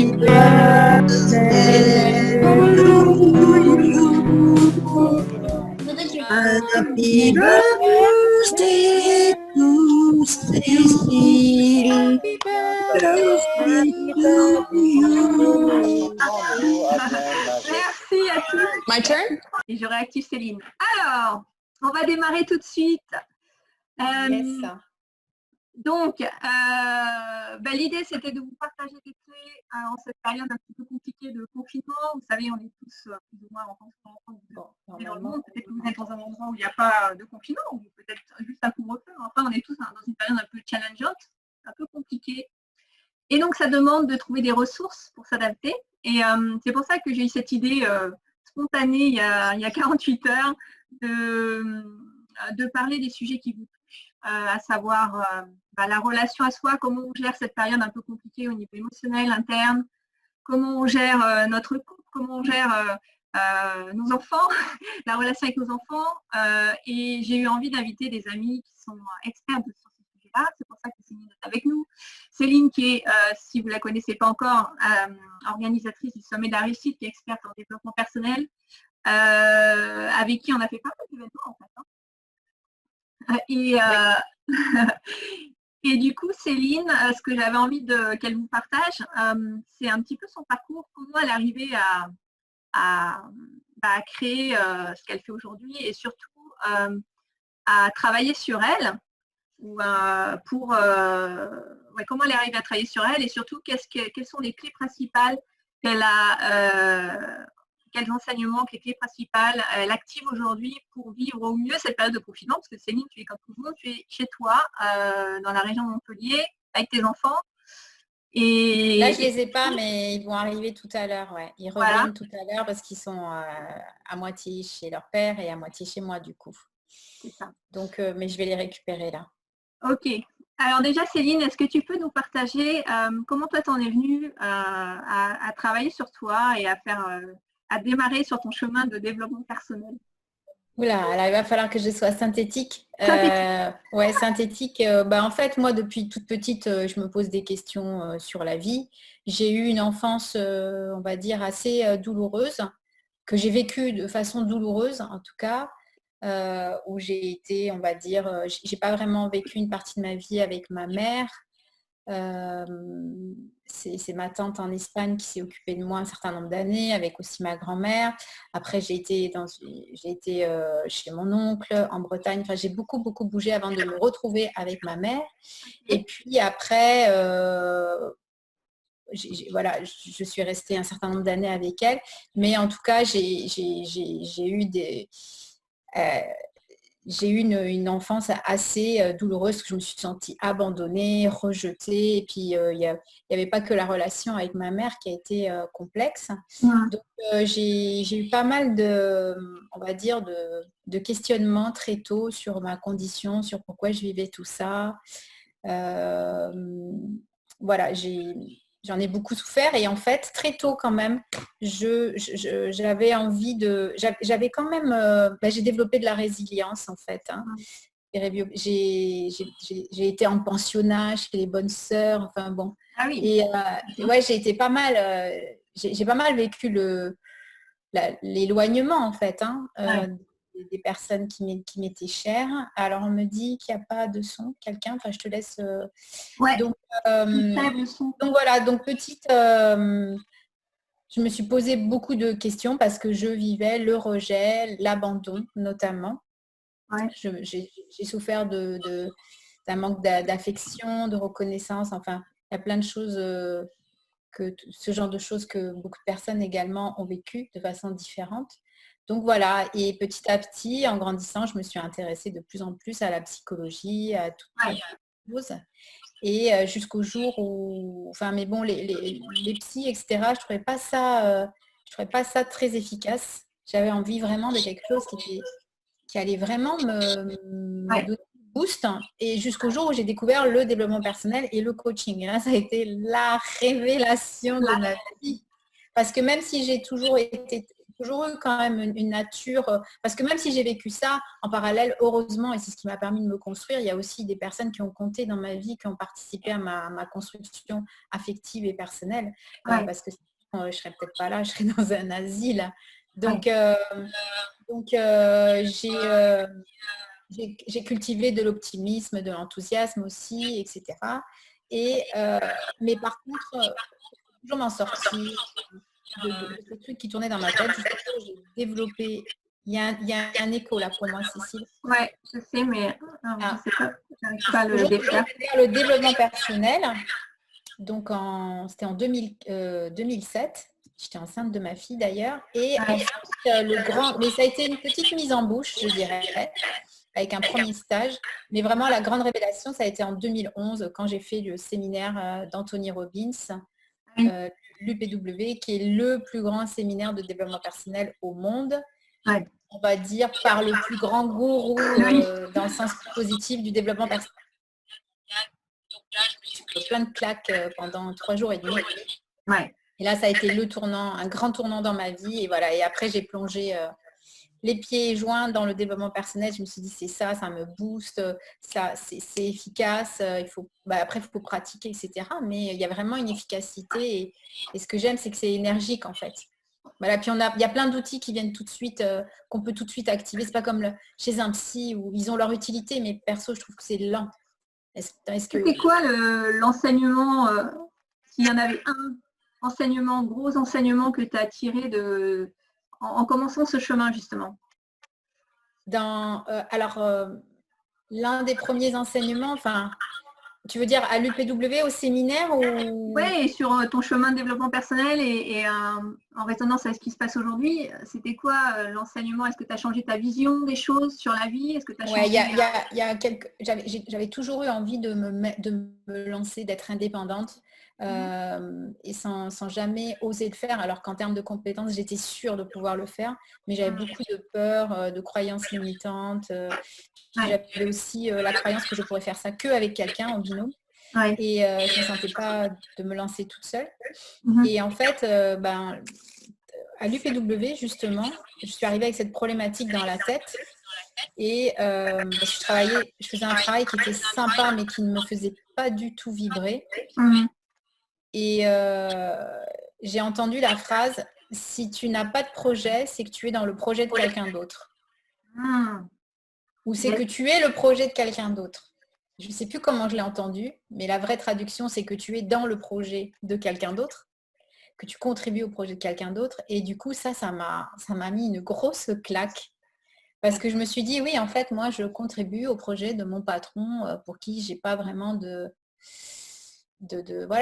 birthday to you. Happy birthday to Cécile. Birthday to you. Merci à tous. My turn? Et je réactive Céline. Alors, on va démarrer tout de suite. Yes. Donc, l'idée, c'était de vous partager des clés en cette période un petit peu compliquée de confinement. Vous savez, on est tous plus ou moins en confinement dans le monde. Peut-être que vous êtes dans un endroit où il n'y a pas de confinement, ou peut-être juste un couvre-feu. Enfin, on est tous dans une période un peu challengeante, un peu compliquée. Et donc, ça demande de trouver des ressources pour s'adapter. Et c'est pour ça que j'ai eu cette idée spontanée il y a 48 heures de parler des sujets qui vous touchent, à savoir la relation à soi, comment on gère cette période un peu compliquée au niveau émotionnel, interne, comment on gère notre couple, comment on gère nos enfants, la relation avec nos enfants. Et j'ai eu envie d'inviter des amis qui sont experts sur ce sujet-là. C'est pour ça que Céline est avec nous. Céline qui est, si vous ne la connaissez pas encore, organisatrice du Sommet de la Réussite, qui est experte en développement personnel, avec qui on a fait pas mal d'événements en fait. Et du coup, Céline, ce que j'avais envie qu'elle vous partage, c'est un petit peu son parcours, comment elle est arrivée à créer ce qu'elle fait aujourd'hui et surtout à travailler sur elle, comment elle est arrivée à travailler sur elle et surtout quelles sont les clés principales qu'elle a, quels enseignements, quelles clés principales elle active aujourd'hui pour vivre au mieux cette période de confinement, parce que Céline, tu es comme tout le monde, tu es chez toi, dans la région de Montpellier, avec tes enfants. Et là, je ne les ai pas, mais ils vont arriver tout à l'heure. Ouais. Ils reviennent tout à l'heure parce qu'ils sont à moitié chez leur père et à moitié chez moi, du coup. C'est ça. Donc, mais je vais les récupérer là. Ok. Alors déjà, Céline, est-ce que tu peux nous partager comment toi, tu en es venue à travailler sur toi et à démarrer sur ton chemin de développement personnel? Oula, là, il va falloir que je sois synthétique. Synthétique. En fait, moi, depuis toute petite, je me pose des questions sur la vie. J'ai eu une enfance, on va dire, assez douloureuse, que j'ai vécue de façon douloureuse, en tout cas, où j'ai été, on va dire, j'ai pas vraiment vécu une partie de ma vie avec ma mère. C'est ma tante en Espagne qui s'est occupée de moi un certain nombre d'années, avec aussi ma grand-mère. Après, j'ai été chez mon oncle en Bretagne. Enfin, j'ai beaucoup bougé avant de me retrouver avec ma mère. Et puis après, je suis restée un certain nombre d'années avec elle. Mais en tout cas, j'ai eu une enfance assez douloureuse, que je me suis sentie abandonnée, rejetée. Et puis, il n'y avait pas que la relation avec ma mère qui a été complexe. Donc, j'ai eu pas mal on va dire, de questionnements très tôt sur ma condition, sur pourquoi je vivais tout ça. J'en ai beaucoup souffert et en fait, très tôt quand même, j'avais envie j'avais quand même, j'ai développé de la résilience en fait. Hein. J'ai été en pensionnat chez les bonnes sœurs, enfin bon. Ah oui. Et j'ai été pas mal, j'ai pas mal vécu l'éloignement en fait. Hein, des personnes qui m'étaient chères. Alors on me dit qu'il n'y a pas de son, quelqu'un, enfin je te laisse. Donc voilà, donc petite, je me suis posé beaucoup de questions parce que je vivais le rejet, l'abandon notamment. J'ai souffert d'un manque d'affection, de reconnaissance, enfin il y a plein de choses, ce genre de choses que beaucoup de personnes également ont vécu de façon différente. Donc voilà, et petit à petit, en grandissant, je me suis intéressée de plus en plus à la psychologie, à toutes les choses. Et jusqu'au jour où, enfin, mais bon, les psys, etc., je trouvais pas ça très efficace. J'avais envie vraiment de quelque chose qui allait vraiment me donner un boost. Et jusqu'au jour où j'ai découvert le développement personnel et le coaching. Et là, ça a été la révélation de ma vie. Parce que même si j'ai toujours été toujours eu quand même une nature, parce que même si j'ai vécu ça, en parallèle, heureusement, et c'est ce qui m'a permis de me construire, il y a aussi des personnes qui ont compté dans ma vie, qui ont participé à ma construction affective et personnelle, parce que sinon, je ne serais peut-être pas là, je serais dans un asile. Donc, j'ai cultivé de l'optimisme, de l'enthousiasme aussi, etc. Mais par contre, toujours m'en sortir de ce truc qui tournait dans ma tête. J'ai développé. Il y a un écho là pour moi, Cécile. Ouais, je sais, mais je sais pas. J'arrive pas à le défaire. Le développement personnel. Donc c'était en 2007. J'étais enceinte de ma fille d'ailleurs. Et mais ça a été une petite mise en bouche, je dirais, avec un premier stage. Mais vraiment, la grande révélation, ça a été en 2011, quand j'ai fait le séminaire d'Anthony Robbins, l'UPW, qui est le plus grand séminaire de développement personnel au monde. Ouais. On va dire par le plus grand gourou dans le sens positif du développement personnel. Donc là, je me suis pris plein de claques pendant 3 jours et demi. Ouais. Et là, ça a été le tournant, un grand tournant dans ma vie. Et voilà. Et après, j'ai plongé les pieds joints dans le développement personnel. Je me suis dit, c'est ça, ça me booste, ça, c'est efficace. Après, il faut pratiquer, etc. Mais il y a vraiment une efficacité. Et ce que j'aime, c'est que c'est énergique, en fait. Voilà, puis il y a plein d'outils qui viennent tout de suite, qu'on peut tout de suite activer. C'est pas comme chez un psy où ils ont leur utilité, mais perso, je trouve que c'est lent. C'était quoi l'enseignement, s'il y en avait un gros enseignement que tu as tiré en commençant ce chemin, justement? L'un des premiers enseignements, tu veux dire à l'UPW, au séminaire ou... Oui, sur ton chemin de développement personnel et en résonance avec ce qui se passe aujourd'hui, c'était quoi l'enseignement? Est-ce que tu as changé ta vision des choses sur la vie? Est-ce que tu as changé... J'avais toujours eu envie de me lancer, d'être indépendante et sans jamais oser le faire, alors qu'en termes de compétences, j'étais sûre de pouvoir le faire, mais j'avais beaucoup de peur, de croyances limitantes. J'avais aussi la croyance que je pourrais faire ça qu'avec quelqu'un en binôme. Ouais. Et je ne me sentais pas de me lancer toute seule. Et en fait, à l'UPW, justement, je suis arrivée avec cette problématique dans la tête. Et je faisais un travail qui était sympa, mais qui ne me faisait pas du tout vibrer. Et j'ai entendu la phrase, si tu n'as pas de projet, c'est que tu es dans le projet de quelqu'un d'autre. Ou c'est que tu es le projet de quelqu'un d'autre. Je ne sais plus comment je l'ai entendu, mais la vraie traduction, c'est que tu es dans le projet de quelqu'un d'autre, que tu contribues au projet de quelqu'un d'autre. Et du coup, ça m'a mis une grosse claque. Parce que je me suis dit, oui, en fait, moi, je contribue au projet de mon patron pour qui j'ai pas vraiment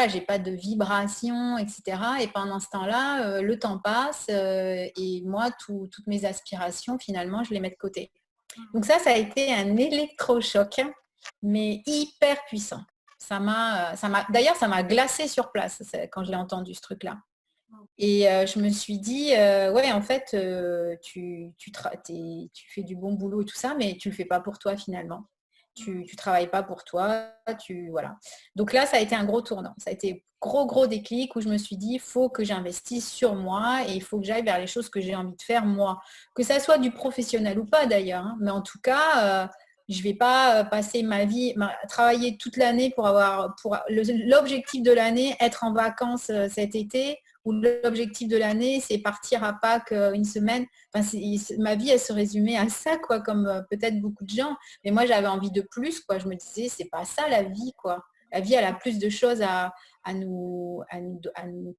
j'ai pas de vibration, etc. Et pendant ce temps-là, le temps passe et moi, toutes mes aspirations, finalement, je les mets de côté. Donc ça a été un électrochoc, mais hyper puissant. D'ailleurs, ça m'a glacé sur place quand je l'ai entendu, ce truc-là. Et je me suis dit, ouais, en fait, tu fais du bon boulot et tout ça, mais tu le fais pas pour toi finalement. Tu travailles pas pour toi, voilà. Donc là, ça a été un gros tournant. Ça a été gros déclic où je me suis dit, il faut que j'investisse sur moi et il faut que j'aille vers les choses que j'ai envie de faire moi. Que ça soit du professionnel ou pas d'ailleurs, hein. Mais en tout cas, je vais pas passer ma vie, travailler toute l'année pour l'objectif de l'année, être en vacances cet été, ou l'objectif de l'année, c'est partir à Pâques une semaine. Ma vie, elle se résumait à ça, quoi, comme peut-être beaucoup de gens. Mais moi, j'avais envie de plus, quoi. Je me disais, c'est pas ça la vie, quoi. La vie, elle a plus de choses à nous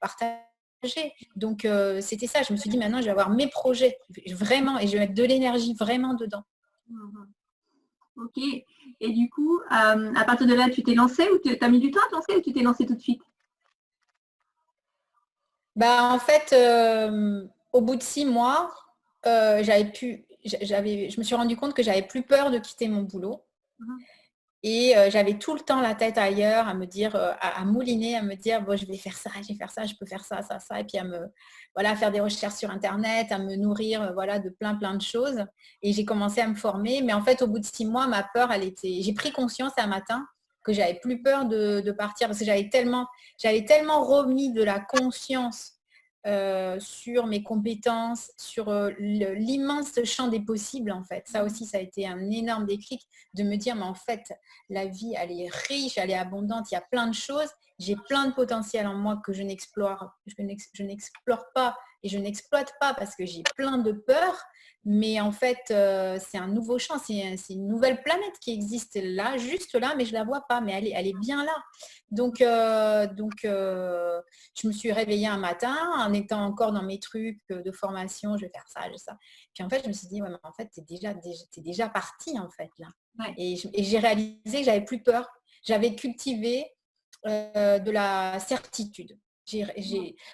partager. Donc, c'était ça. Je me suis dit, maintenant, je vais avoir mes projets, vraiment, et je vais mettre de l'énergie vraiment dedans. Ok. Et du coup, à partir de là, tu t'es lancée ou tu as mis du temps à te lancer ou tu t'es lancée tout de suite? En fait, au bout de 6 mois, je me suis rendu compte que j'avais plus peur de quitter mon boulot. Et j'avais tout le temps la tête ailleurs, à me dire, à mouliner, à me dire, bon, je vais faire ça, je peux faire ça, et puis à faire des recherches sur Internet, à me nourrir, de plein de choses. Et j'ai commencé à me former. Mais en fait, au bout de 6 mois, ma peur, j'ai pris conscience un matin que j'avais plus peur de partir parce que j'avais tellement remis de la conscience sur mes compétences, sur l'immense champ des possibles, en fait. Ça aussi, ça a été un énorme déclic de me dire, mais en fait, la vie, elle est riche, elle est abondante, il y a plein de choses. J'ai plein de potentiel en moi que je n'explore pas et je n'exploite pas parce que j'ai plein de peurs. Mais en fait, c'est un nouveau champ, c'est une nouvelle planète qui existe là, juste là, mais je ne la vois pas, mais elle est bien là. Donc, je me suis réveillée un matin en étant encore dans mes trucs de formation, je vais faire ça, ça. Puis en fait, je me suis dit, ouais, mais en fait, t'es déjà parti en fait là. Ouais. Et j'ai réalisé que j'avais plus peur. J'avais cultivé de la certitude.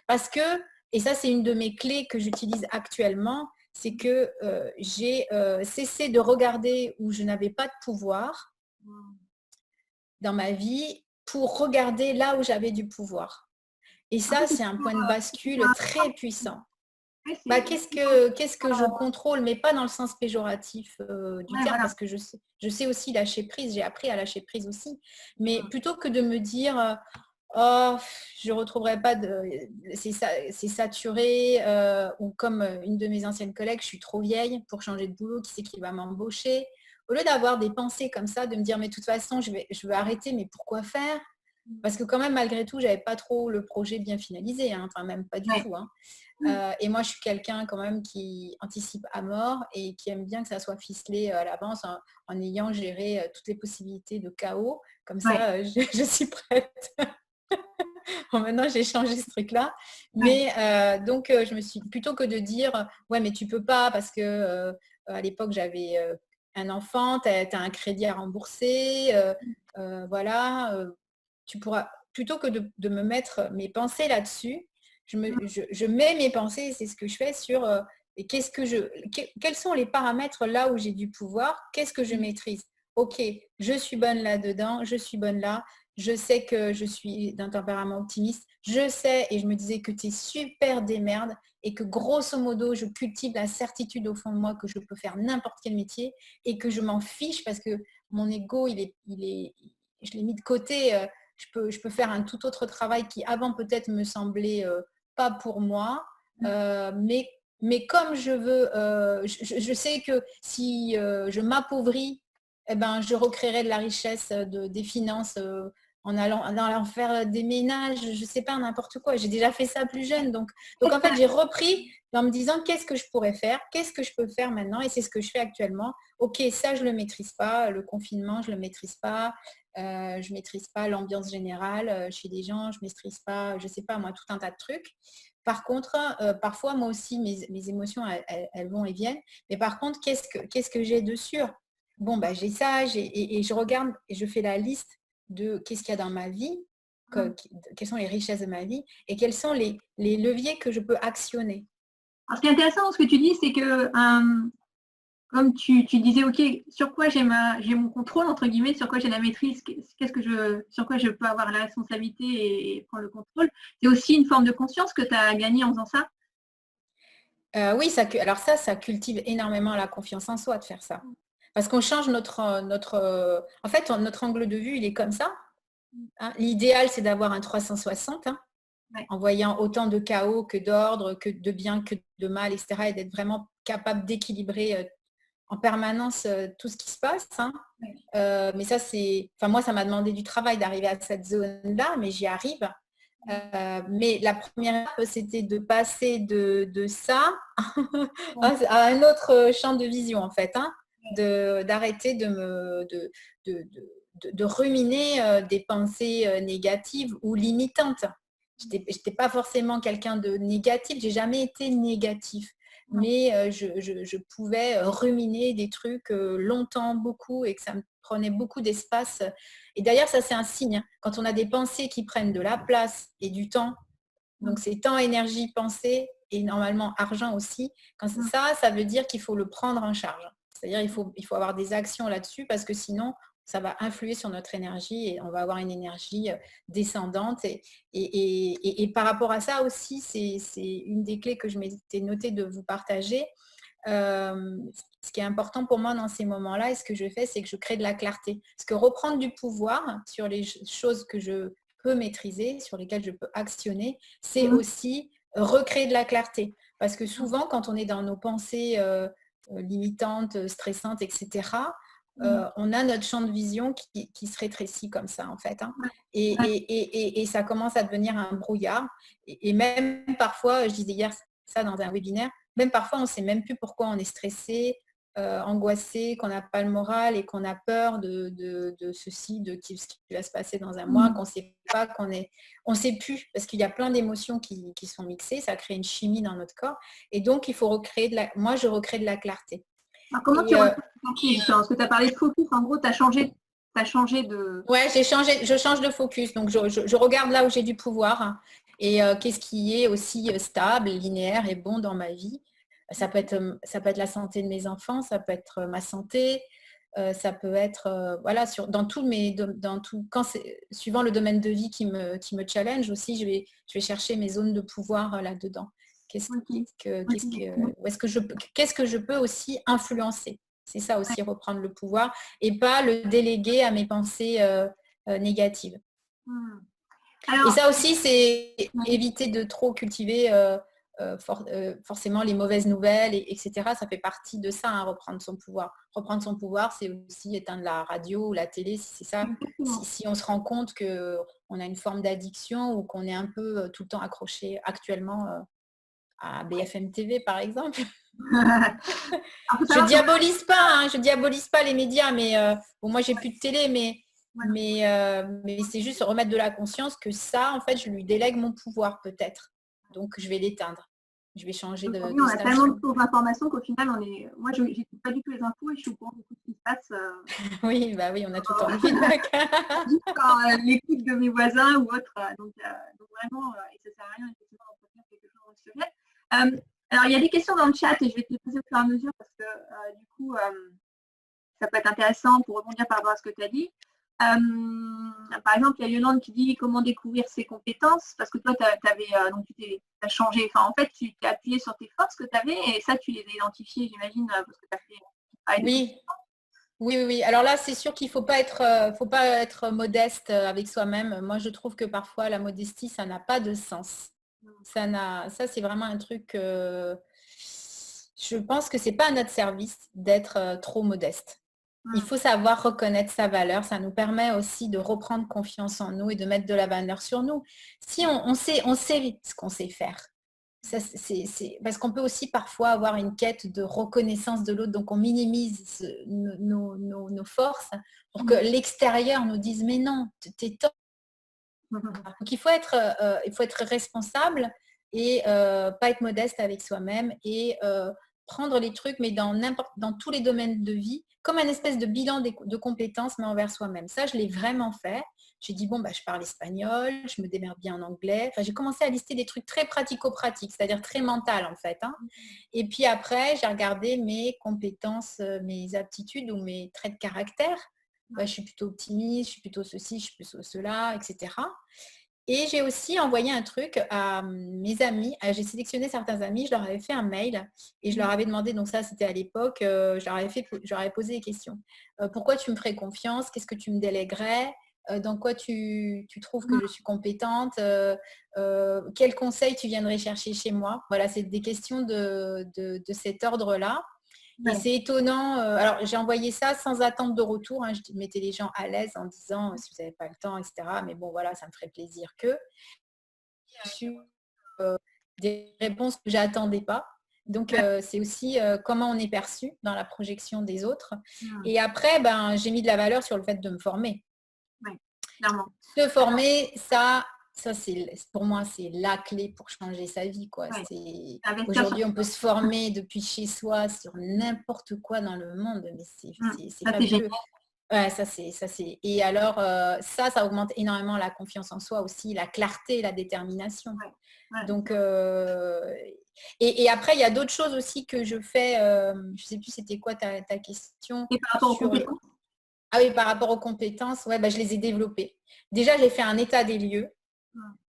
Parce que, et ça c'est une de mes clés que j'utilise actuellement, c'est que j'ai cessé de regarder où je n'avais pas de pouvoir dans ma vie pour regarder là où j'avais du pouvoir. Et ça, c'est un point de bascule très puissant. Qu'est-ce que je contrôle, mais pas dans le sens péjoratif du terme, parce que je sais aussi lâcher prise, j'ai appris à lâcher prise aussi. Mais plutôt que de me dire oh, je ne retrouverai pas c'est saturé, ou comme une de mes anciennes collègues, je suis trop vieille pour changer de boulot, qui c'est qui va m'embaucher. Au lieu d'avoir des pensées comme ça, de me dire mais de toute façon, je veux arrêter, mais pourquoi faire? Parce que quand même, malgré tout, j'avais pas trop le projet bien finalisé, hein, enfin même pas du tout. Hein. Et moi, je suis quelqu'un quand même qui anticipe à mort et qui aime bien que ça soit ficelé à l'avance en ayant géré toutes les possibilités de chaos. Comme ça, je suis prête. Bon, maintenant, j'ai changé ce truc-là. Mais donc, je me suis plutôt que de dire ouais, mais tu peux pas parce que à l'époque, j'avais un enfant, tu as un crédit à rembourser, voilà. Tu pourras, plutôt que de me mettre mes pensées là-dessus, je mets mes pensées, c'est ce que je fais sur et quels sont les paramètres là où j'ai du pouvoir, qu'est-ce que je maîtrise. Ok, je suis bonne là-dedans, je suis bonne là, je sais que je suis d'un tempérament optimiste, je sais et je me disais que tu es super démerde et que grosso modo, je cultive la certitude au fond de moi que je peux faire n'importe quel métier et que je m'en fiche parce que mon ego, je l'ai mis de côté. Je peux faire un tout autre travail qui avant peut-être me semblait pas pour moi, mais comme je veux, je sais que si je m'appauvris, eh ben, je recréerai de la richesse, des finances en allant faire des ménages, je ne sais pas, n'importe quoi. J'ai déjà fait ça plus jeune. Donc en fait, j'ai repris en me disant qu'est-ce que je pourrais faire, qu'est-ce que je peux faire maintenant, et c'est ce que je fais actuellement. Ok, ça, je ne le maîtrise pas, le confinement, je ne le maîtrise pas. Je ne maîtrise pas l'ambiance générale chez des gens, je ne maîtrise pas, je ne sais pas moi, tout un tas de trucs. Par contre, parfois, moi aussi, mes émotions, elles vont et viennent. Mais par contre, qu'est-ce que j'ai de sûr? Bon, bah, j'ai ça, et je regarde et je fais la liste de qu'est-ce qu'il y a dans ma vie, quelles sont les richesses de ma vie et quels sont les leviers que je peux actionner. Alors, ce qui est intéressant dans ce que tu dis, c'est que comme tu disais, ok, sur quoi j'ai mon contrôle, entre guillemets, sur quoi j'ai la maîtrise, sur quoi je peux avoir la responsabilité et prendre le contrôle, c'est aussi une forme de conscience que tu as gagnée en faisant ça. Oui, alors ça cultive énormément la confiance en soi de faire ça. Parce qu'on change en fait, notre angle de vue, il est comme ça. Hein. L'idéal, c'est d'avoir un 360, hein, en voyant autant de chaos que d'ordre, que de bien, que de mal, etc. Et d'être vraiment capable d'équilibrer en permanence tout ce qui se passe. Hein. Mais ça, moi, ça m'a demandé du travail d'arriver à cette zone-là, mais j'y arrive. Mais la première étape, c'était de passer de ça à un autre champ de vision, en fait. Hein. D'arrêter de ruminer des pensées négatives ou limitantes. Je n'étais pas forcément quelqu'un de négatif, j'ai jamais été négatif. Mais je pouvais ruminer des trucs longtemps, beaucoup, et que ça me prenait beaucoup d'espace. Et d'ailleurs, ça, c'est un signe. Quand on a des pensées qui prennent de la place et du temps, donc c'est temps, énergie, pensée, et normalement argent aussi, quand ça veut dire qu'il faut le prendre en charge. C'est-à-dire il faut avoir des actions là-dessus parce que sinon, ça va influer sur notre énergie et on va avoir une énergie descendante. Et par rapport à ça aussi, c'est une des clés que je m'étais notée de vous partager. Ce qui est important pour moi dans ces moments-là, et ce que je fais, c'est que je crée de la clarté. Parce que reprendre du pouvoir sur les choses que je peux maîtriser, sur lesquelles je peux actionner, c'est aussi recréer de la clarté. Parce que souvent, quand on est dans nos pensées limitantes, stressantes, etc., on a notre champ de vision qui se rétrécit comme ça, en fait. Hein. Et ça commence à devenir un brouillard. Et même parfois, je disais hier ça dans un webinaire, même parfois, on ne sait même plus pourquoi on est stressé, angoissé, qu'on n'a pas le moral et qu'on a peur de ceci, de ce qui va se passer dans un mois, qu'on ne sait pas, on ne sait plus, parce qu'il y a plein d'émotions qui sont mixées, ça crée une chimie dans notre corps. Et donc, il faut recréer moi, je recrée de la clarté. Alors, comment tu recrées parce que tu as parlé de focus, en gros, tu as changé de... Ouais, je change de focus. Donc, je regarde là où j'ai du pouvoir et qu'est-ce qui est aussi stable, linéaire et bon dans ma vie. Ça peut être la santé de mes enfants, ça peut être ma santé, ça peut être voilà, suivant le domaine de vie qui me challenge aussi, je vais chercher mes zones de pouvoir là-dedans. Qu'est-ce que je peux aussi influencer? C'est ça aussi, reprendre le pouvoir et pas le déléguer à mes pensées négatives. Alors, et ça aussi, c'est éviter de trop cultiver forcément les mauvaises nouvelles, etc. Ça fait partie de ça, hein, reprendre son pouvoir. Reprendre son pouvoir, c'est aussi éteindre la radio ou la télé, si c'est ça. Si on se rend compte qu'on a une forme d'addiction ou qu'on est un peu tout le temps accroché actuellement à BFM TV, par exemple. Je diabolise pas les médias, mais bon, moi, j'ai plus de télé, mais c'est juste remettre de la conscience que ça, en fait, je lui délègue mon pouvoir, peut-être. Donc, je vais l'éteindre. Je vais changer de on a tellement de sources d'informations qu'au final, moi, je n'écoute pas du tout les infos et je suis au courant de tout ce qui se passe. Oui, bah oui, on a tout le temps le feedback. Juste par l'écoute de mes voisins ou autres. Donc vraiment, et ça ne sert à rien, effectivement, d'entretenir quelque chose dans le sujet. Alors, il y a des questions dans le chat et je vais te les poser au fur et à mesure parce que du coup, ça peut être intéressant pour rebondir par rapport à ce que tu as dit. Par exemple, il y a Yolande qui dit comment découvrir ses compétences, parce que toi, tu as changé, en fait, tu t'es appuyé sur tes forces que tu avais et ça, tu les as identifiées, j'imagine, parce que tu as fait... Oui. Alors là, c'est sûr qu'il ne faut pas être modeste avec soi-même. Moi, je trouve que parfois, la modestie, ça n'a pas de sens. Ça, c'est vraiment un truc... je pense que ce n'est pas à notre service d'être trop modeste. Il faut savoir reconnaître sa valeur. Ça nous permet aussi de reprendre confiance en nous et de mettre de la valeur sur nous. Si on sait ce qu'on sait faire. Ça, parce qu'on peut aussi parfois avoir une quête de reconnaissance de l'autre. Donc, on minimise nos forces pour que l'extérieur nous dise « mais non, t'es top ». Donc, il faut être responsable et pas être modeste avec soi-même et prendre les trucs, mais dans tous les domaines de vie, comme un espèce de bilan de compétences, mais envers soi-même. Ça, je l'ai vraiment fait. J'ai dit, bon, je parle espagnol, je me démerde bien en anglais. Enfin, j'ai commencé à lister des trucs très pratico-pratiques, c'est-à-dire très mental, en fait. Hein. Et puis après, j'ai regardé mes compétences, mes aptitudes ou mes traits de caractère. Je suis plutôt optimiste, je suis plutôt ceci, je suis plutôt cela, etc. Et j'ai aussi envoyé un truc à mes amis. J'ai sélectionné certains amis, je leur avais fait un mail et je leur avais demandé, donc ça c'était à l'époque, je leur avais posé des questions. Pourquoi tu me ferais confiance? Qu'est-ce que tu me délèguerais? Dans quoi tu trouves que je suis compétente? Quels conseils tu viendrais chercher chez moi? Voilà, c'est des questions de cet ordre-là. Et c'est étonnant. Alors, j'ai envoyé ça sans attente de retour. Hein, je mettais les gens à l'aise en disant si vous n'avez pas le temps, etc. Mais bon, voilà, ça me ferait plaisir que. J'ai reçu des réponses que je n'attendais pas. Donc, c'est aussi comment on est perçu dans la projection des autres. Et après, j'ai mis de la valeur sur le fait de me former. Clairement. Se former, ça pour moi, c'est la clé pour changer sa vie. Quoi. Aujourd'hui, on peut se former depuis chez soi sur n'importe quoi dans le monde, mais c'est fabuleux. Ouais, ça c'est. Et alors, ça augmente énormément la confiance en soi aussi, la clarté, la détermination. Donc, et après, il y a d'autres choses aussi que je fais. Je ne sais plus c'était quoi ta question. Et par rapport aux compétences. Ah oui, par rapport aux compétences, je les ai développées. Déjà, j'ai fait un état des lieux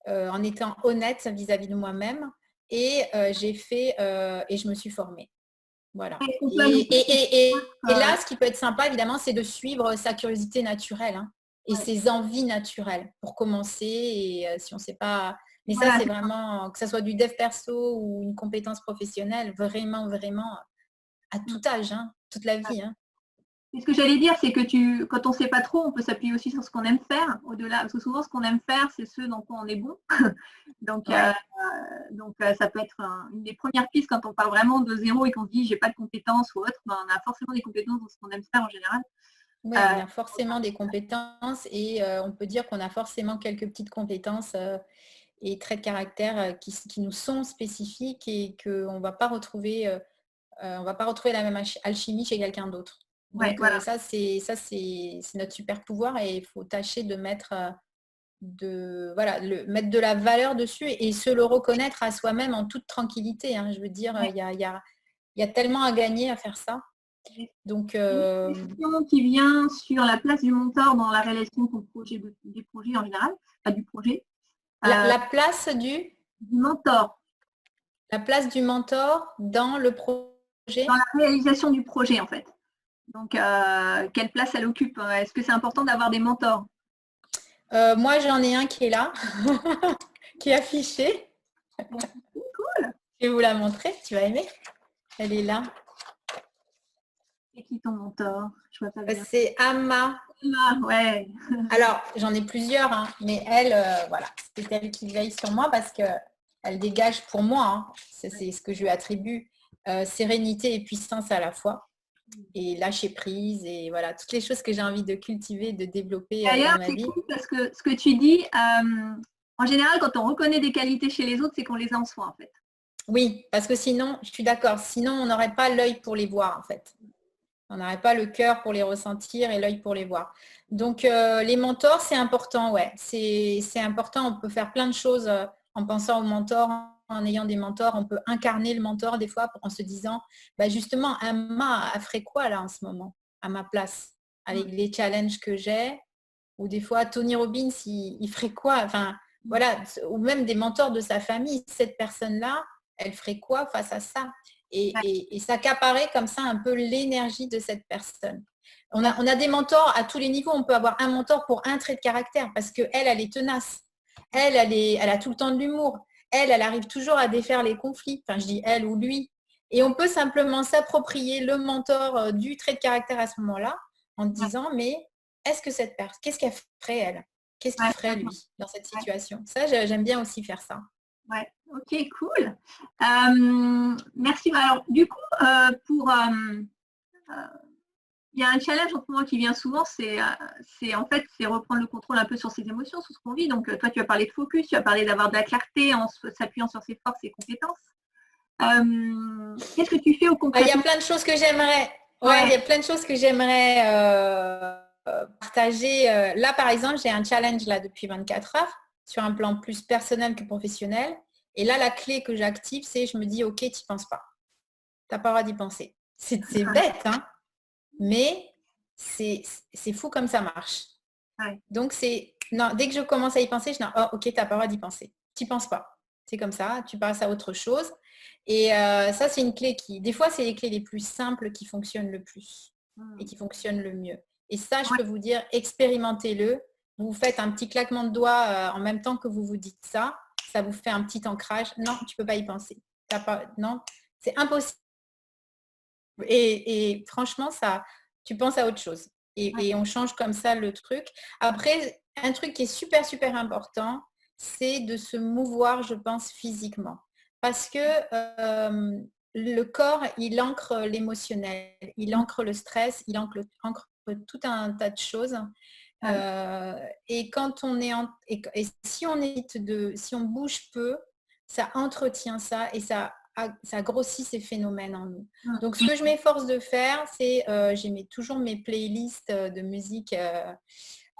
en étant honnête vis-à-vis de moi-même et je me suis formée. Voilà. Et là, ce qui peut être sympa, évidemment, c'est de suivre sa curiosité naturelle et ses envies naturelles pour commencer. Et si on ne sait pas Mais ça, c'est vraiment, que ce soit du dev perso ou une compétence professionnelle, vraiment, vraiment, à tout âge, hein, toute la vie. Hein. Et ce que j'allais dire, c'est que quand on ne sait pas trop, on peut s'appuyer aussi sur ce qu'on aime faire, au-delà, parce que souvent, ce qu'on aime faire, c'est ce dans quoi on est bon. donc, ça peut être une des premières pistes quand on part vraiment de zéro et qu'on se dit, j'ai pas de compétences ou autre, ben, on a forcément des compétences dans ce qu'on aime faire en général. Oui, on a forcément des compétences et on peut dire qu'on a forcément quelques petites compétences et traits de caractère qui nous sont spécifiques et qu'on ne va pas retrouver, on va pas retrouver la même alchimie chez quelqu'un d'autre. Donc voilà. ça, c'est notre super pouvoir et il faut tâcher de mettre, mettre de la valeur dessus et se le reconnaître à soi-même en toute tranquillité. Hein. Je veux dire, il y a tellement à gagner à faire ça. Donc, une question qui vient sur la place du mentor dans la réalisation des projets en général, pas du projet. La place du mentor. La place du mentor dans le projet. Dans la réalisation du projet, en fait. Donc, quelle place elle occupe? Est-ce que c'est important d'avoir des mentors? Moi, j'en ai un qui est là, qui est affiché. Cool. Je vais vous la montrer, tu vas aimer. Elle est là. C'est qui ton mentor? Je vois pas bien. C'est Amma. Amma, ouais. Alors, j'en ai plusieurs, hein, mais elle, voilà, c'est elle qui veille sur moi parce qu'elle dégage pour moi, hein, c'est ce que je lui attribue, sérénité et puissance à la fois. Et lâcher prise et voilà, toutes les choses que j'ai envie de cultiver, de développer dans ma vie. Cool parce que ce que tu dis, en général, quand on reconnaît des qualités chez les autres, c'est qu'on les a en soi, en fait. Oui, parce que sinon, je suis d'accord, sinon on n'aurait pas l'œil pour les voir, en fait. On n'aurait pas le cœur pour les ressentir et l'œil pour les voir. Donc, les mentors, c'est important, ouais. C'est important, on peut faire plein de choses en pensant aux mentors, en ayant des mentors. On peut incarner le mentor des fois en se disant, bah justement, Amma, elle ferait quoi là en ce moment, à ma place, avec les challenges que j'ai? Ou des fois, Tony Robbins, il ferait quoi? Enfin, voilà, ou même des mentors de sa famille. Cette personne-là, elle ferait quoi face à ça? Et s'accaparer comme ça un peu l'énergie de cette personne. On a des mentors à tous les niveaux. On peut avoir un mentor pour un trait de caractère parce qu'elle, elle est tenace. Elle a tout le temps de l'humour. Elle arrive toujours à défaire les conflits. Enfin, je dis elle ou lui. Et on peut simplement s'approprier le mentor du trait de caractère à ce moment-là en disant, mais est-ce que cette personne, qu'est-ce qu'elle ferait elle? Qu'est-ce qu'il ferait lui dans cette situation? Ça, j'aime bien aussi faire ça. Ouais, ok, cool. Merci. Alors, du coup, il y a un challenge en ce moment qui vient souvent, c'est reprendre le contrôle un peu sur ses émotions, sur ce qu'on vit. Donc, toi, tu as parlé de focus, tu as parlé d'avoir de la clarté en s'appuyant sur ses forces et compétences. Qu'est-ce que tu fais au concret? Il y a plein de choses que j'aimerais. Ouais, il y a plein de choses que j'aimerais partager. Là, par exemple, j'ai un challenge là depuis 24 heures sur un plan plus personnel que professionnel. Et là, la clé que j'active, c'est je me dis, OK, tu n'y penses pas. Tu n'as pas le droit d'y penser. C'est bête, hein, mais c'est fou comme ça marche. Ouais. Donc, dès que je commence à y penser, je dis, oh, OK, tu n'as pas le droit d'y penser. Tu n'y penses pas. C'est comme ça, tu passes à autre chose. Et ça, c'est une clé des fois, c'est les clés les plus simples qui fonctionnent le plus et qui fonctionnent le mieux. Et ça, je peux vous dire, expérimentez-le. Vous faites un petit claquement de doigts en même temps que vous vous dites ça. Ça vous fait un petit ancrage. Non, tu ne peux pas y penser. Non, c'est impossible. Et franchement, tu penses à autre chose. Et on change comme ça le truc. Après, un truc qui est super, super important, c'est de se mouvoir, je pense, physiquement. Parce que le corps, il ancre l'émotionnel, il ancre le stress, il ancre tout un tas de choses. Et quand on est si on bouge peu, ça entretient ça et ça grossit ces phénomènes en nous. Donc, ce que je m'efforce de faire, c'est j'ai toujours mes playlists de musique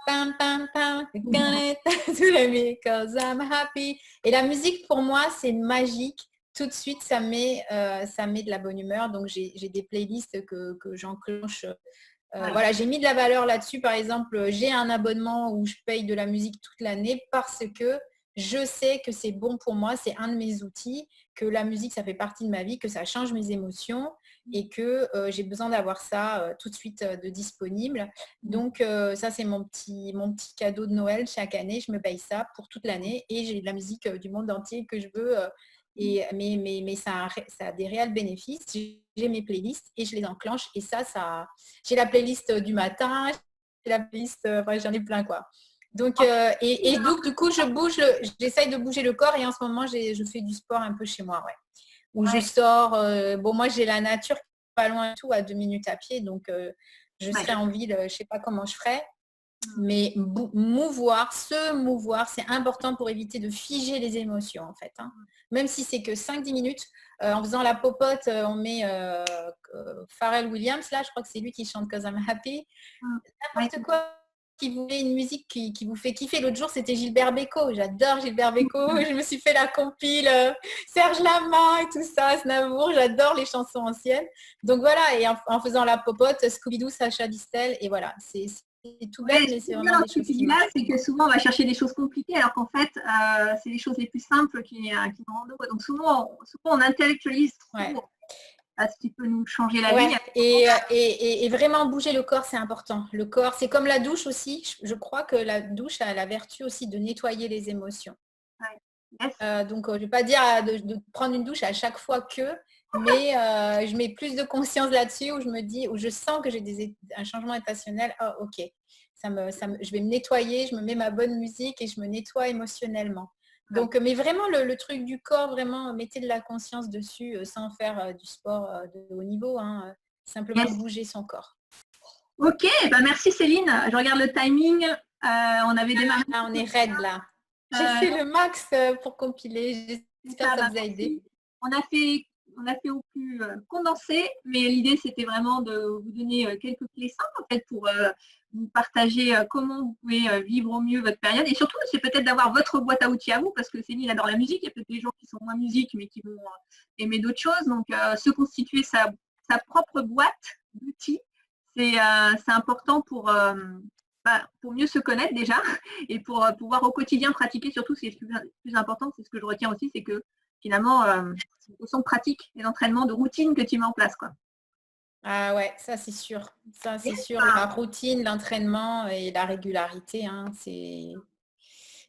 pam pam pam because I'm happy. Et la musique pour moi c'est magique. Tout de suite ça met de la bonne humeur. Donc j'ai des playlists que j'enclenche. Voilà, j'ai mis de la valeur là-dessus. Par exemple, j'ai un abonnement où je paye de la musique toute l'année parce que je sais que c'est bon pour moi, c'est un de mes outils, que la musique, ça fait partie de ma vie, que ça change mes émotions et que j'ai besoin d'avoir ça tout de suite de disponible. Donc, ça, c'est mon petit cadeau de Noël chaque année. Je me paye ça pour toute l'année et j'ai de la musique du monde entier que je veux. Mais ça a des réels bénéfices. J'ai mes playlists et je les enclenche. Et ça j'ai la playlist du matin, j'ai la playlist, j'en ai plein, quoi. Donc, et donc, du coup, j'essaye de bouger le corps et en ce moment, je fais du sport un peu chez moi, ouais. Où je sors. Bon, moi, j'ai la nature pas loin de tout, à 2 minutes à pied. Donc, je serai en ville, je ne sais pas comment je ferai. Mais se mouvoir, c'est important pour éviter de figer les émotions, en fait. Hein. Même si c'est que 5-10 minutes. En faisant la popote, on met Pharrell Williams, là, je crois que c'est lui qui chante « Cause I'm Happy ». N'importe quoi qui vous met une musique qui vous fait kiffer. L'autre jour, c'était Gilbert Bécaud. J'adore Gilbert Bécaud. Je me suis fait la compile Serge Lama et tout ça, Aznavour. J'adore les chansons anciennes. Donc voilà, et en faisant la popote, Scooby-Doo, Sacha Distel, et voilà, c'est tout bête, mais c'est vraiment des choses qui marchent. C'est que souvent, on va chercher des choses compliquées, alors qu'en fait, c'est les choses les plus simples qui nous rendent heureux. Donc souvent, on intellectualise trop. Ouais. Ce qui peut nous changer la vie. Et vraiment bouger le corps, c'est important. Le corps, c'est comme la douche aussi. Je crois que la douche a la vertu aussi de nettoyer les émotions. Ouais. Yes. Donc, je ne vais pas dire de prendre une douche à chaque fois mais je mets plus de conscience là-dessus où je sens que j'ai un changement intentionnel. Oh, ok, je vais me nettoyer, je me mets ma bonne musique et je me nettoie émotionnellement. Donc, mais vraiment, le truc du corps, vraiment, mettez de la conscience dessus sans faire du sport de haut niveau. Hein, simplement bouger son corps. Ok, bah merci Céline. Je regarde le timing. On avait démarré. On est raide là. J'ai fait le max pour compiler. J'espère que ça vous a aidé. On a fait au plus condensé, mais l'idée c'était vraiment de vous donner quelques clés simples en fait pour vous partager comment vous pouvez vivre au mieux votre période, et surtout c'est peut-être d'avoir votre boîte à outils à vous, parce que Céline adore la musique, il y a peut-être des gens qui sont moins musique mais qui vont aimer d'autres choses, donc se constituer sa propre boîte d'outils, c'est important pour mieux se connaître déjà et pour pouvoir au quotidien pratiquer, surtout c'est le plus important, c'est ce que je retiens aussi, c'est que finalement, c'est une notion de pratique et d'entraînement, de routine que tu mets en place, quoi. Ah ouais, ça c'est sûr. Ça c'est sûr. La routine, l'entraînement et la régularité, hein, et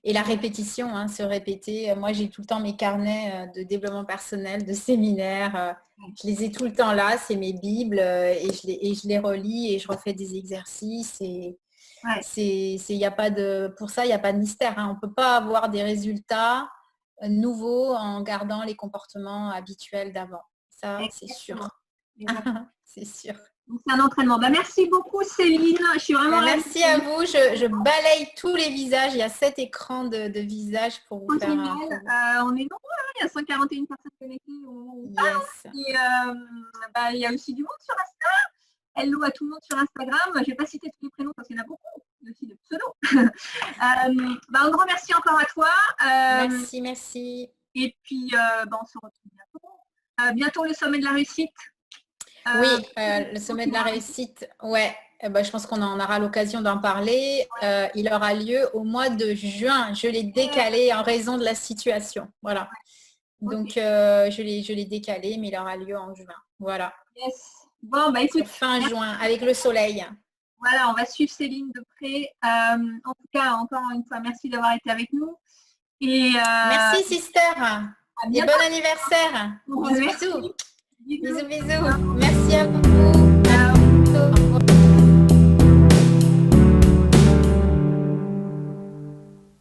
la répétition, hein, se répéter. Moi, j'ai tout le temps mes carnets de développement personnel, de séminaires. Je les ai tout le temps là, c'est mes bibles et je les relis et je refais des exercices. Et y a pas pour ça, il n'y a pas de mystère. Hein. On ne peut pas avoir des résultats nouveau en gardant les comportements habituels d'avant. Ça, c'est sûr. C'est sûr. C'est un entraînement. Merci beaucoup Céline. Je suis vraiment merci à vous. Je balaye tous les visages. Il y a 7 écrans de visages pour vous faire. On est nombreux. Il y a 141 personnes connectées au moment où on parle. Et il y a aussi du monde sur Insta. Hello à tout le monde sur Instagram. Je ne vais pas citer tous les prénoms parce qu'il y en a beaucoup, aussi de pseudos. Un grand merci encore à toi. Merci. Et puis, on se retrouve bientôt. Bientôt le sommet de la réussite. Oui, le sommet de la réussite. Ouais, je pense qu'on en aura l'occasion d'en parler. Il aura lieu au mois de juin. Je l'ai décalé en raison de la situation. Voilà. Donc, je l'ai décalé, mais il aura lieu en juin. Voilà. Yes. Bon, écoute, fin juin, avec le soleil. Voilà, on va suivre Céline de près. En tout cas, encore une fois, merci d'avoir été avec nous. Et, merci, sister. Et bon anniversaire. Bisous. Bisous. Merci à vous. Ciao.